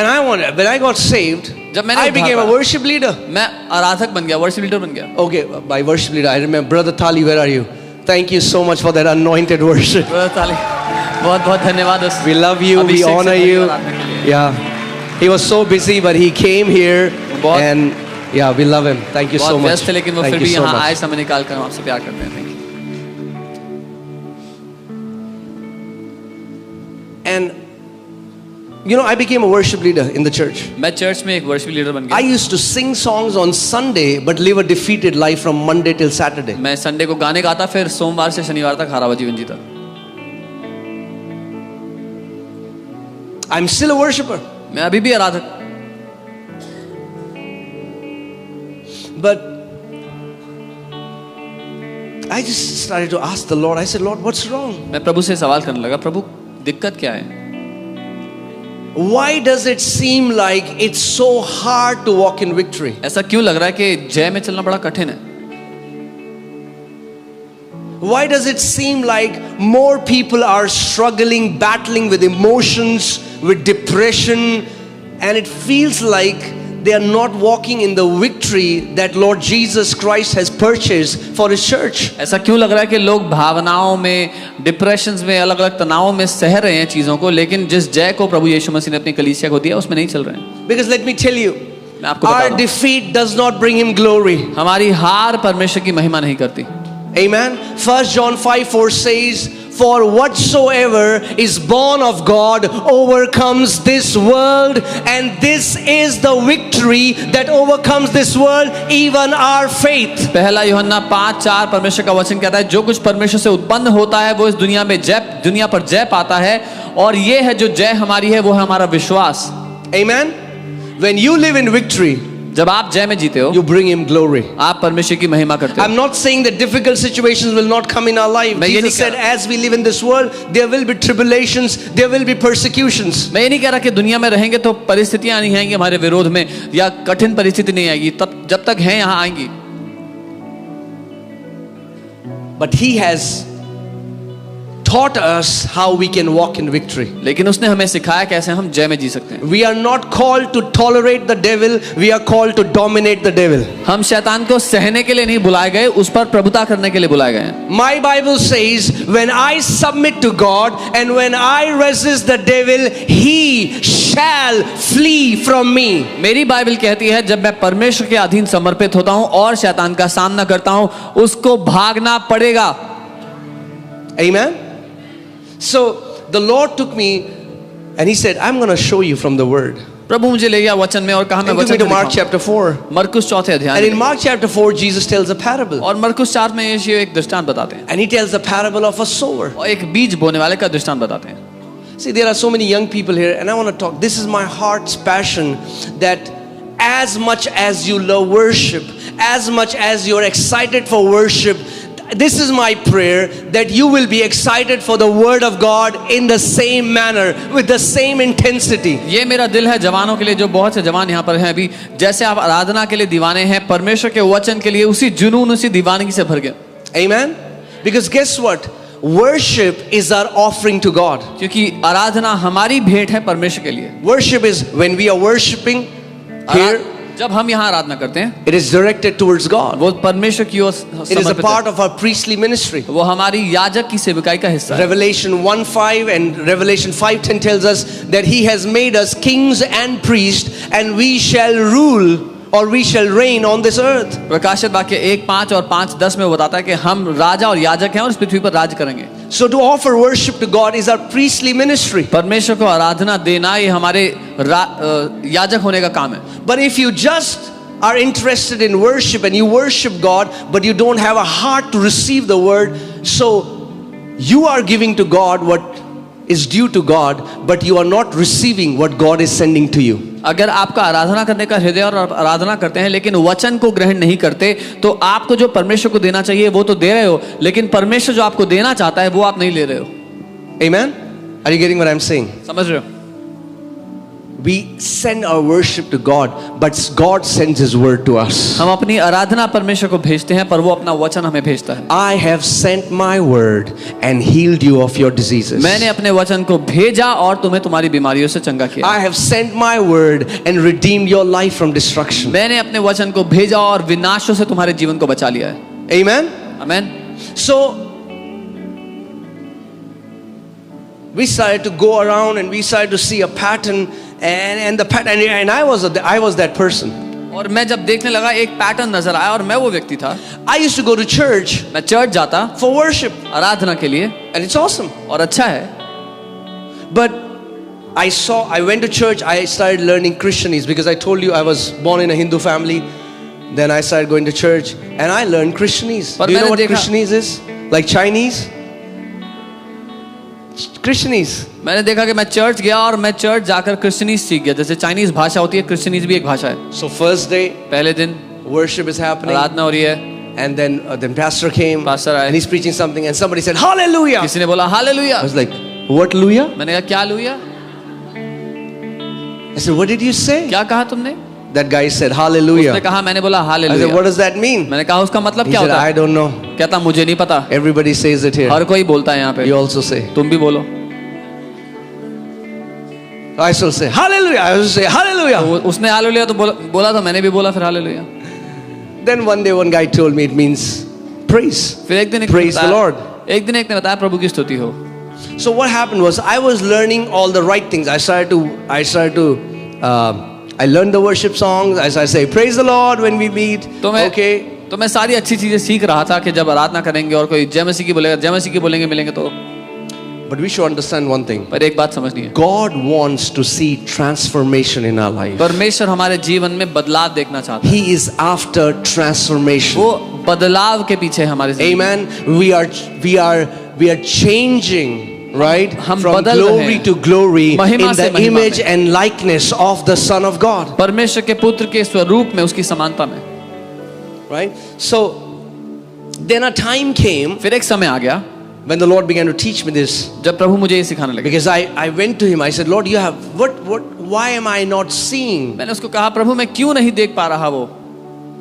And when I got saved, जब मैंने I became a worship leader. मैं आराधक बन गया, वर्शिप लीडर बन गया। Okay, by worship leader, I remember Brother Thali, where are you? Thank you so much for that anointed worship. बहुत बहुत धन्यवाद। We love you, we honor you. Yeah, he was so busy, but he came here, and yeah, we love him. Thank you so much. व्यस्त थे, लेकिन वो Thank फिर you भी so यहाँ much. आए, समय निकाल कर हम आपसे प्यार करते हैं। Thank you. And you know, I became a worship leader in the church. मैं चर्च में एक वर्शिप लीडर बन गया। I used to sing songs on Sunday, but live a defeated life from Monday till Saturday. मैं Sunday को गाने गाता, फिर सोमवार से शनिवार तक हारा हुआ जीवन जीता। I'm still a worshipper. मैं अभी भी आराधक। But I just started to ask the Lord. I said, Lord, what's wrong? मैं प्रभु से सवाल करने लगा, प्रभु दिक्कत क्या है? Why does it seem like it's so hard to walk in victory? ऐसा क्यों लग रहा है कि जय में चलना बड़ा कठिन है? Why does it seem like more people are struggling, battling with emotions, with depression, and it feels like they are not walking in the victory that Lord Jesus Christ has purchased for His church? ऐसा क्यों लग रहा है कि लोग भावनाओं में, depressions में, अलग अलग तनावों में सह रहे हैं चीजों को, लेकिन जिस जय को प्रभु यीशु मसीह ने अपनी कलीसिया को दिया उसमें नहीं चल रहे हैं? Because let me tell you, मैं आपको बता our दूं, defeat does not bring Him glory. हमारी हार परमेश्वर की महिमा नहीं करती। Amen. 1 John 5:4 says, for whatsoever is born of God overcomes this world, and this is the victory that overcomes this world, even our faith. पहला यूहन्ना 5:4 परमेश्वर का वचन कहता है, जो कुछ परमेश्वर से उत्पन्न होता है वो इस दुनिया पर जय पाता है, और ये है जो जय हमारी है, वो है हमारा विश्वास। Amen. When you live in victory, जब आप जय में जीते हो, you bring Him glory. आप परमेश्वर की महिमा करते हो। I'm not saying that difficult situations will not come in our life. Jesus said, as we live in this world, there will be tribulations, there will be persecutions. मैं ये नहीं कह रहा कि दुनिया में रहेंगे तो परिस्थितियां नहीं आएंगी हमारे विरोध में, या कठिन परिस्थिति नहीं आएगी, तब जब तक हैं यहाँ आएंगी। But He has taught us how we can walk in victory. लेकिन उसने हमें सिखाया कैसे हम जय में जी सकते हैं। We are not called to tolerate the devil, we are called to dominate the devil. हम शैतान को सहने के लिए नहीं बुलाए गए, उस पर प्रभुता करने के लिए बुलाए गए हैं। My Bible says, when I submit to God and when I resist the devil, he shall flee from me. मेरी बाइबल कहती है, जब मैं परमेश्वर के अधीन समर्पित होता हूँ और शैतान का सामना करता हूँ, उसको भागना पड़ेगा। Amen. So the Lord took me and He said, I'm going to show you from the Word. प्रभु मुझे ले गया वचन में और कहा मैं And took वचन me to से Mark दिखाऊं। chapter 4. मरकुस 4 अध्याय And in में। Mark chapter 4, Jesus tells a parable. और मरकुस 4 में यीशु एक दृष्टांत बताते हैं, And He tells the parable of a sower. और एक बीज बोने वाले का दृष्टांत बताते हैं। See, there are so many young people here, and I want to talk. This is my heart's passion, that as much as you love worship, as much as you're excited for worship, this is my prayer, that you will be excited for the word of God in the same manner, with the same intensity. ये मेरा दिल है जवानों के लिए, जो बहुत से जवान यहाँ पर हैं अभी, जैसे आप आराधना के लिए दीवाने हैं, परमेश्वर के वचन के लिए उसी जुनून, उसी दीवानगी से भर गए। Amen. Because guess what? Worship is our offering to God. क्योंकि आराधना हमारी भेंट है परमेश्वर के लिए। Worship is when we are worshiping here, जब हम यहाँ आराधना करते हैं, it is directed towards God. वो परमेश्वर की ओर It is a समर्पित part है। of our priestly ministry. वो हमारी याजक की सेवकाई का हिस्सा है। Revelation 1:5 and Revelation 5:10 tells us that He has made us kings and priests, and we shall rule, or we shall reign on this earth. प्रकाशित वाक्य 1:5 और 5:10 में बताता है कि हम राजा और याजक हैं और इस पृथ्वी पर राज करेंगे। So to offer worship to God is our priestly ministry. परमेश्वर को आराधना देना ये हमारे याजक होने का काम है। But if you just are interested in worship and you worship God, but you don't have a heart to receive the word, so you are giving to God what is due to God, but you are not receiving what God is sending to you. अगर आपका आराधना करने का हृदय और आप आराधना करते हैं लेकिन वचन को ग्रहण नहीं करते, तो आपको जो परमेश्वर को देना चाहिए वो तो दे रहे हो, लेकिन परमेश्वर जो आपको देना चाहता है वो आप नहीं ले रहे हो। Amen? Are you getting what I'm saying? समझ रहे हो? we send our worship to God, but God sends His word to us. हम अपनी आराधना परमेश्वर को भेजते हैं, पर वो अपना वचन हमें भेजता है। I have sent my word and healed you of your diseases. मैंने अपने वचन को भेजा और तुम्हें तुम्हारी बीमारियों से चंगा किया। I have sent my word and redeemed your life from destruction. मैंने अपने वचन को भेजा और विनाशों से तुम्हारे जीवन को बचा लिया है। Amen. आमीन। So we started to go around and we started to see a pattern, and the pattern, and I was that person. और मैं जब देखने लगा एक पैटर्न नजर आया और मैं वो व्यक्ति था। I used to go to church मैं चर्च जाता for worship, आराधना के लिए, and it's awesome. और अच्छा है। But I went to church, I started learning Christianese because I told you I was born in a Hindu family. Then I started going to church and I learned Christianese. Do you know what Christianese is? Like Chinese? Christianese. मैंने देखा कि मैं church गया और मैं church जाकर क्रिश्चियनीज सीख गया। जैसे चाइनीज भाषा होती है, क्रिश्चियनीज भी एक भाषा है। So first day, पहले दिन worship is happening. आराधना हो रही है। And then pastor came. Pastor आए। And he's preaching something and somebody said hallelujah. किसी ने बोला hallelujah. I was like, what lujah? मैंने कहा क्या लुया? I said, what did you say? क्या कहा तुमने? That guy said hallelujah. उसने कहा, मैंने बोला I said, hallelujah. what does that mean? मैंने कहा उसका मतलब He क्या said, होता I है? don't know. कहता मुझे नहीं पता। Everybody says it here. हर कोई बोलता है यहाँ पे। You also say. तुम भी बोलो। I still say hallelujah. I also say hallelujah. तो उसने हालेलुया तो बोला तो मैंने भी बोला फिर hallelujah. Then one day one guy told me it means praise. फिर एक दिन Praise the Lord. एक दिन एक ने बताया प्रभु की स्तुति हो। So what happened was I was learning all the right things. I learned the worship songs. As I say, praise the Lord when we meet. Okay. तो मैं सारी अच्छी चीजें सीख रहा था कि जब आराधना करेंगे और कोई जय मसीह की बोलेगा, जय मसीह की बोलेंगे मिलेंगे तो। But we should understand one thing. पर एक बात समझनी है। God wants to see transformation in our life. परमेश्वर हमारे जीवन में बदलाव देखना चाहता है। He is after transformation. वो बदलाव के पीछे हमारे। Amen. We are changing. Right? हम From बदल glory रहे हैं। to glory in महिमा से the महिमा image में। and likeness of the Son of God. परमेश्वर के पुत्र के स्वरूप में, उसकी समानता में। Right? So then a time came फिर एक समय आ गया when the Lord began to teach me this. जब प्रभु मुझे ये सिखाने लगे। Because I went to him. I said, Lord, you have why am I not seeing? मैंने उसको कहा प्रभु मैं क्यों नहीं देख पा रहा वो।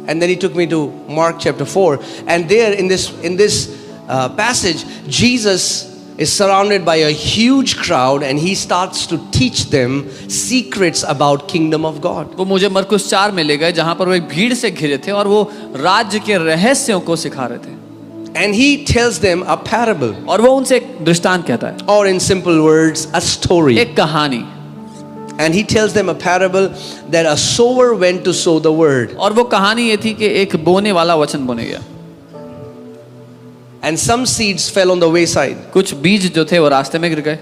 And then he took me to Mark chapter 4, and there in this passage, Jesus is surrounded by a huge crowd and he starts to teach them secrets about kingdom of God. वो मुझे मरकुस 4 में ले गए जहां पर वो एक भीड़ से घिरे थे और वो राज्य के रहस्यों को सिखा रहे थे। And he tells them a parable, और वो उनसे एक दृष्टांत कहता है, or in simple words, a story. एक कहानी। And he tells them a parable that a sower went to sow the word. और वो कहानी ये थी कि एक बोने वाला वचन बोने गया। And some seeds fell on the wayside. कुछ बीज जो थे वो रास्ते में गिर गए।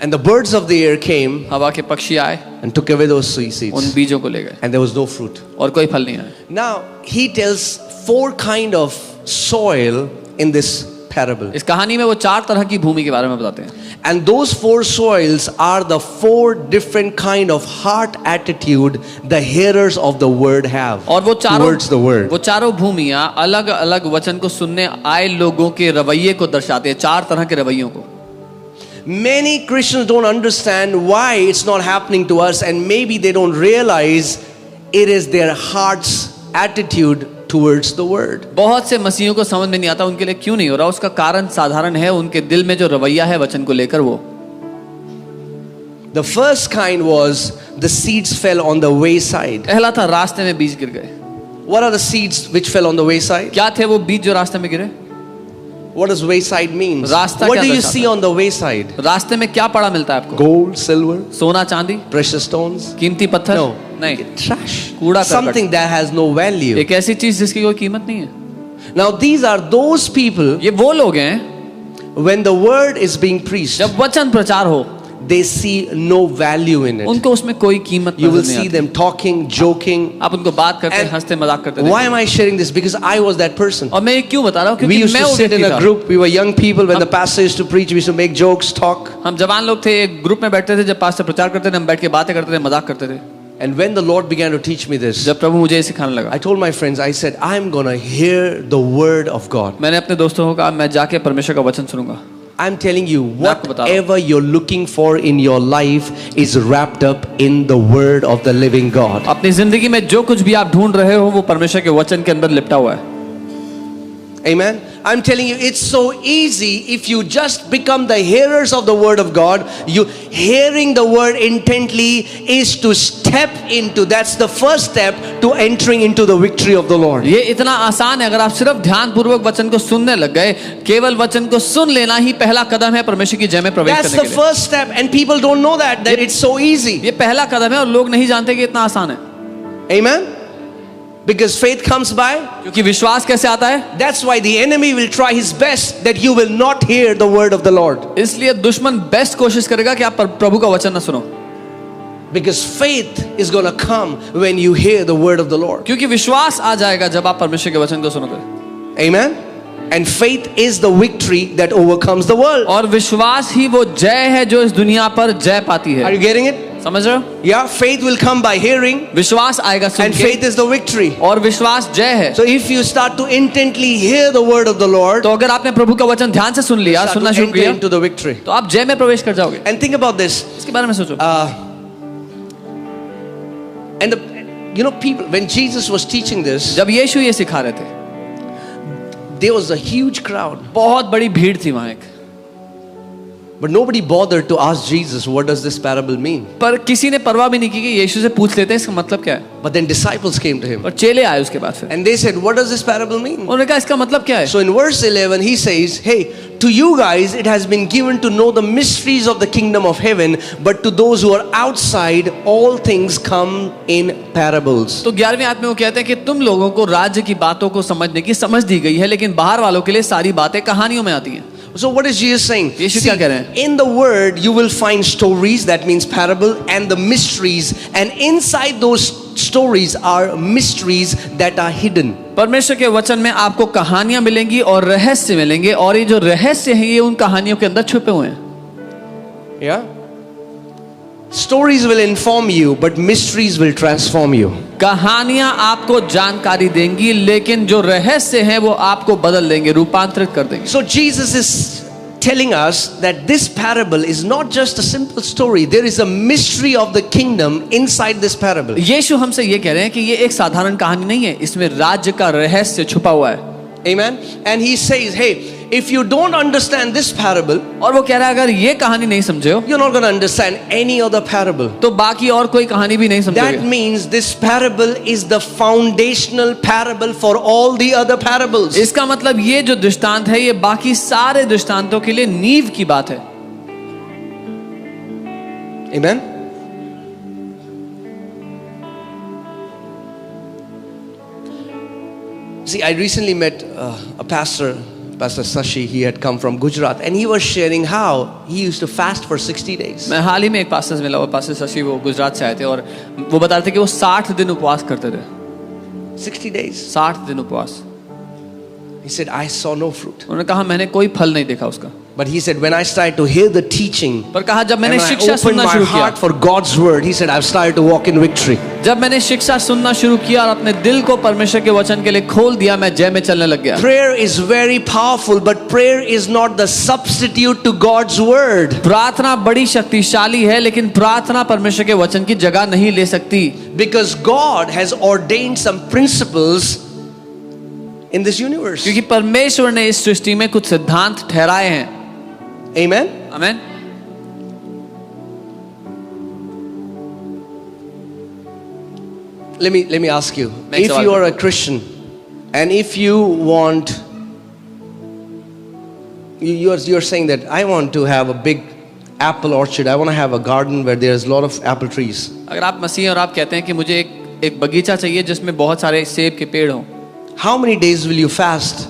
And the birds of the air came हवा के पक्षी आए and took away those उन seeds. बीजों को ले गए And there was no fruit. और कोई फल नहीं आया। Now he tells 4 kind of soil in this parable. इस कहानी में वो 4 तरह की भूमि के बारे में बताते हैं। And those 4 soils are the 4 different kind of heart attitude the hearers of the word have और वो towards the word. वो चारों भूमियां अलग अलग वचन को सुनने आए लोगों के रवैये को दर्शाते हैं, 4 तरह के रवैयों को। Many Christians don't understand why it's not happening to us, and maybe they don't realize it is their heart's attitude towards the word. बहुत से मसीहियों को समझ में नहीं आता उनके लिए क्यों नहीं हो रहा। उसका कारण साधारण है, उनके दिल में जो रवैया है वचन को लेकर वो। The first kind was the seeds fell on the wayside. पहला था रास्ते में बीज गिर गए। What are the seeds which fell on the wayside? क्या थे वो बीज जो रास्ते में गिरे? What does wayside mean? रास्ता What क्या do you दर्शाता see है? on the wayside? रास्ते में क्या पड़ा मिलता है आपको? Gold, silver, सोना चांदी, precious stones? कीमती पत्थर? No. नहीं, Trash. कूड़ा करकट। Something that has no value. एक ऐसी चीज जिसकी कोई कीमत नहीं है। Now these are those people, ये वो लोग हैं when the word is being preached, जब वचन प्रचार हो they see no value in it. उनको उसमें कोई कीमत You will नजर नहीं see आती। them talking, joking. आप उनको बात करते And हंसते मजाक करते Why देखते am I sharing this? Because I was that person. और मैं ये क्यों बता रहा हूँ We क्योंकि used मैं to वो sit in व्यक्ति a था। group. We were young people. When the pastor used to preach, we used to make jokes, talk. हम जवान लोग थे, एक ग्रुप में बैठते थे, जब पास्टर प्रचार करते थे हम बैठ के बातें करते थे, मजाक करते थे। And when the Lord began to teach me this, जब प्रभु मुझे ये सिखाने लगा, I told my friends, I said, I'm gonna hear the word of God. मैंने अपने दोस्तों को कहा मैं जाके परमेश्वर का वचन सुनूंगा। I'm telling you, मैं आपको बता रहा हूं। whatever you're looking for in your life is wrapped up in the word of the living God. अपनी जिंदगी में जो कुछ भी आप ढूंढ रहे हो वो परमेश्वर के वचन के अंदर लिपटा हुआ है। Amen. I'm telling you, it's so easy if you just become the hearers of the word of God. You hearing the word intently is to step into. That's the first step to entering into the victory of the Lord. ये इतना आसान है, अगर आप सिर्फ ध्यान पूर्वक वचन को सुनने लग गए, केवल वचन को सुन लेना ही पहला कदम है परमेश्वर की जय में प्रवेश That's करने the के लिए। first step, and people don't know that it's so easy. ये पहला कदम है और लोग नहीं जानते कि इतना आसान है। Amen. Because faith comes by. क्योंकि विश्वास कैसे आता है? That's why the enemy will try his best that you will not hear the word of the Lord. इसलिए दुश्मन बेस्ट कोशिश करेगा कि आप प्रभु का वचन न सुनो। Because faith is going to come when you hear the word of the Lord. क्योंकि विश्वास आ जाएगा जब आप परमेश्वर के वचन को सुनोगे। Amen. And faith is the victory that overcomes the world. और विश्वास ही वो जय है जो इस दुनिया पर जय पाती Are है। you getting it? समझ रहे हो? Yeah, faith will come by hearing, विश्वास आएगा सुन and के, faith is the victory. और विश्वास जय है। So if you start to intently hear the word of the Lord, तो अगर आपने प्रभु का वचन ध्यान से सुन लिया, start सुनना to शुरू enter किया, into the victory. तो आप जय में प्रवेश कर जाओगे। And think about this. इसके बारे में सोचो। And people, when Jesus was teaching this, जब यीशु ये सिखा रहे थे, there was a huge crowd, बहुत बड़ी भीड़ थी वहां एक, but nobody bothered to ask Jesus, what does this parable mean? पर किसी ने परवाह भी नहीं की कि यीशु से पूछ लेते हैं इसका मतलब क्या है। But then disciples came to him, और चेले आए उसके बाद फिर, and they said, what does this parable mean? उन्होंने कहा इसका मतलब क्या है। So in verse 11 he says, hey, to you guys it has been given to know the mysteries of the kingdom of heaven, but to those who are outside all things come in parables. तो 11वें आयत में वो कहते हैं कि तुम लोगों को राज्य की बातों को समझने की समझ दी गई है, लेकिन बाहर वालों के लिए सारी बातें कहानियों में आती हैं। So what is Jesus saying? यीशु क्या कह रहे हैं? In the word you will find stories, that means parable, and the mysteries, and inside those stories are mysteries that are hidden. परमेश्वर के वचन में आपको कहानियां मिलेंगी और रहस्य मिलेंगे, और ये जो रहस्य हैं ये उन कहानियों के अंदर छुपे हुए हैं। Yeah? Stories will inform you, but mysteries will transform you. कहानियां आपको जानकारी देंगी, लेकिन जो रहस्य हैं वो आपको बदल देंगे, रूपांतरित कर देंगे। So Jesus is telling us that this parable is not just a simple story. There is a mystery of the kingdom inside this parable. यीशु हमसे ये कह रहे हैं कि ये एक साधारण कहानी नहीं है, इसमें राज्य का रहस्य छुपा हुआ है। Amen. And he says, hey, if you don't understand this parable, और वो कह रहा है अगर ये कहानी नहीं समझे हो you're not going to understand any other parable. तो बाकी और कोई कहानी भी नहीं That समझोगे। means this parable is the foundational parable for all the other parables. इसका मतलब ये जो दृष्टांत है ये बाकी सारे दृष्टांतों के लिए नींव की बात है। Amen. See, I recently met a pastor, Pastor Sashi. He had come from Gujarat, and he was sharing how he used to fast for 60 days. मैं हाल ही में एक पास्टर से मिला, वो पास्टर शशि, वो गुजरात से आए थे और वो बता रहे थे कि वो 60 दिन उपवास करते थे। 60 days. 60 दिन उपवास। He said, I saw no fruit. उन्होंने कहा मैंने कोई फल नहीं देखा उसका। But he said, when I started to hear the teaching, पर कहा जब and मैंने when I शिक्षा opened सुनना my शुरू किया, heart for God's word, he said, I've started to walk in victory. जब मैंने शिक्षा सुनना शुरू किया और अपने दिल को परमेश्वर के वचन के लिए खोल दिया, मैं जय में चलने लग गया। Prayer is very powerful, but prayer is not the substitute to God's word. प्रार्थना बड़ी शक्तिशाली है, लेकिन प्रार्थना परमेश्वर के वचन की जगह नहीं ले सकती। Because God has ordained some principles in this universe. क्योंकि परमेश्वर ने इस सृष्टि में कुछ सिद्धांत ठहराए हैं। Amen. आमीन। Let me ask you, Make if sure you are a Christian and if you want, you're saying that I want to have a big apple orchard, I want to have a garden where there's a lot of apple trees. अगर आप मसीह हैं और आप कहते हैं कि मुझे एक बगीचा चाहिए जिसमें बहुत सारे सेब के पेड़ हों, How many days will you fast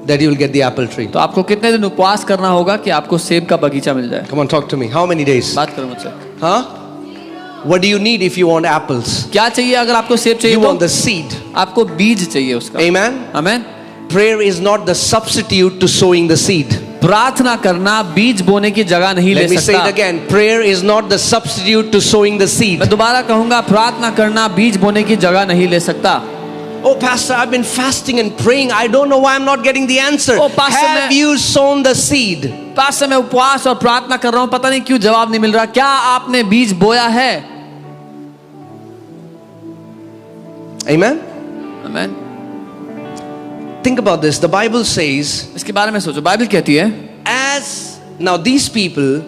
that you will get the apple tree? तो आपको कितने दिन उपवास करना होगा कि आपको सेब का बगीचा मिल जाए? Come on, talk to me. How many days? बात करो मुझसे। Huh? What do you need if you want apples? क्या चाहिए अगर आपको सेब चाहिए? You तो want the seed. आपको बीज चाहिए उसका। Amen. आमीन। Prayer is not the substitute to sowing the seed. प्रार्थना करना बीज बोने की जगह नहीं ले Let me say सकता। it again. Prayer is not the substitute to sowing the seed. मैं दोबारा कहूंगा, प्रार्थना करना बीज बोने की जगह नहीं ले सकता। Oh, Pastor, I've been fasting and praying. I don't know why I'm not getting the answer. Oh, Pastor, Have you sown the seed? Pastor मैं उपवास और प्रार्थना कर रहा हूं, पता नहीं क्यों जवाब नहीं मिल रहा। क्या आपने बीज बोया है? Amen? आमीन। Think about this. The Bible says, इसके बारे में सोचो, बाइबल कहती है as now these people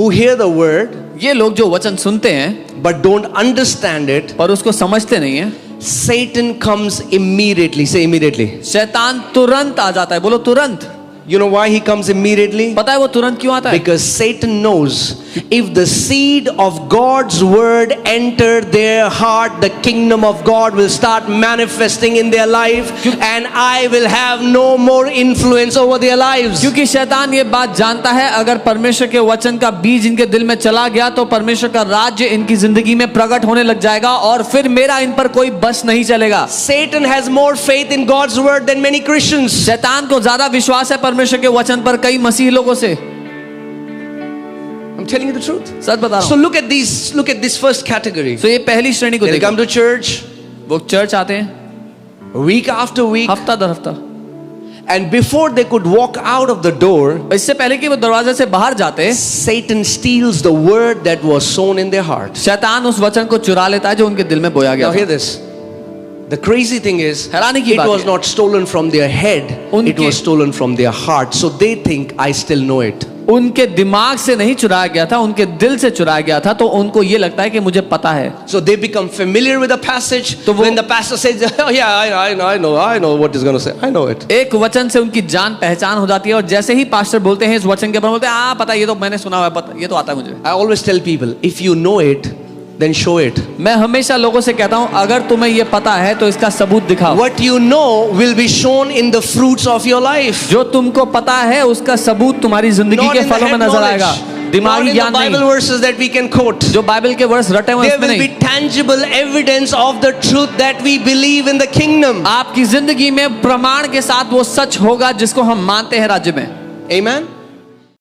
who hear the word ये लोग जो वचन सुनते हैं but don't understand it, पर उसको समझते नहीं है, Satan comes immediately. Say immediately. शैतान तुरंत आ जाता है। बोलो तुरंत। You know why he comes immediately? पता है वो तुरंत क्यों आता है? Because Satan knows if the seed of God's word enter their heart, the kingdom of God will start manifesting in their life, and I will have no more influence over their lives. क्योंकि शैतान ये बात जानता है, अगर परमेश्वर के वचन का बीज इनके दिल में चला गया तो परमेश्वर का राज्य इनकी जिंदगी में प्रकट होने लग जाएगा और फिर मेरा इन पर कोई बस नहीं चलेगा। Satan has more faith in God's word than many Christians. शैतान को ज्यादा विश्वास है परमेश्वर के वचन पर कई मसीह लोगों से। I'm telling you the truth. सच बता रहा So हूं। look at this first category. तो ये पहली श्रेणी को They'll देखो। come to church वो चर्च आते हैं week after week, हफ्ता दर हफ्ता, and before they could walk out of the door, इससे पहले कि वो दरवाजे से बाहर जाते Satan steals the word that was sown in their heart. शैतान उस वचन को चुरा लेता है जो उनके दिल में बोया गया Now था। hear this. The crazy thing is, हैरानी की it बात was है, not stolen from their head, it उनके- was stolen from their heart. So they think I still know it. उनके दिमाग से नहीं चुराया गया था, उनके दिल से चुराया गया था, तो उनको ये लगता है कि मुझे पता है। So they become familiar with the passage. तो वो- When the pastor says, "Oh yeah, I know what he's going to say. I know it." एक वचन से उनकी जान पहचान हो जाती है और जैसे ही पास्टर बोलते हैं इस वचन के बारे में बोलते हैं हाँ पता है, ये तो मैंने सुना हुआ है, पता ये तो आता है मुझे। I always tell people, if you know it, then show it. मैं हमेशा लोगों से कहता हूँ अगर तुम्हें ये पता है तो इसका सबूत दिखाओ। What you know will be shown in the fruits of your life. जो तुमको पता है उसका सबूत तुम्हारी जिंदगी Not के in the फलों में head नजर knowledge. आएगा, Not दिमागी in the ज्ञान Bible नहीं। verses that we can quote. जो बाइबल के वर्ष रटे हुए There उसमें will be नहीं। tangible evidence of the truth that we believe in the kingdom. आपकी जिंदगी में प्रमाण के साथ वो सच होगा जिसको हम मानते हैं राज्य में। Amen.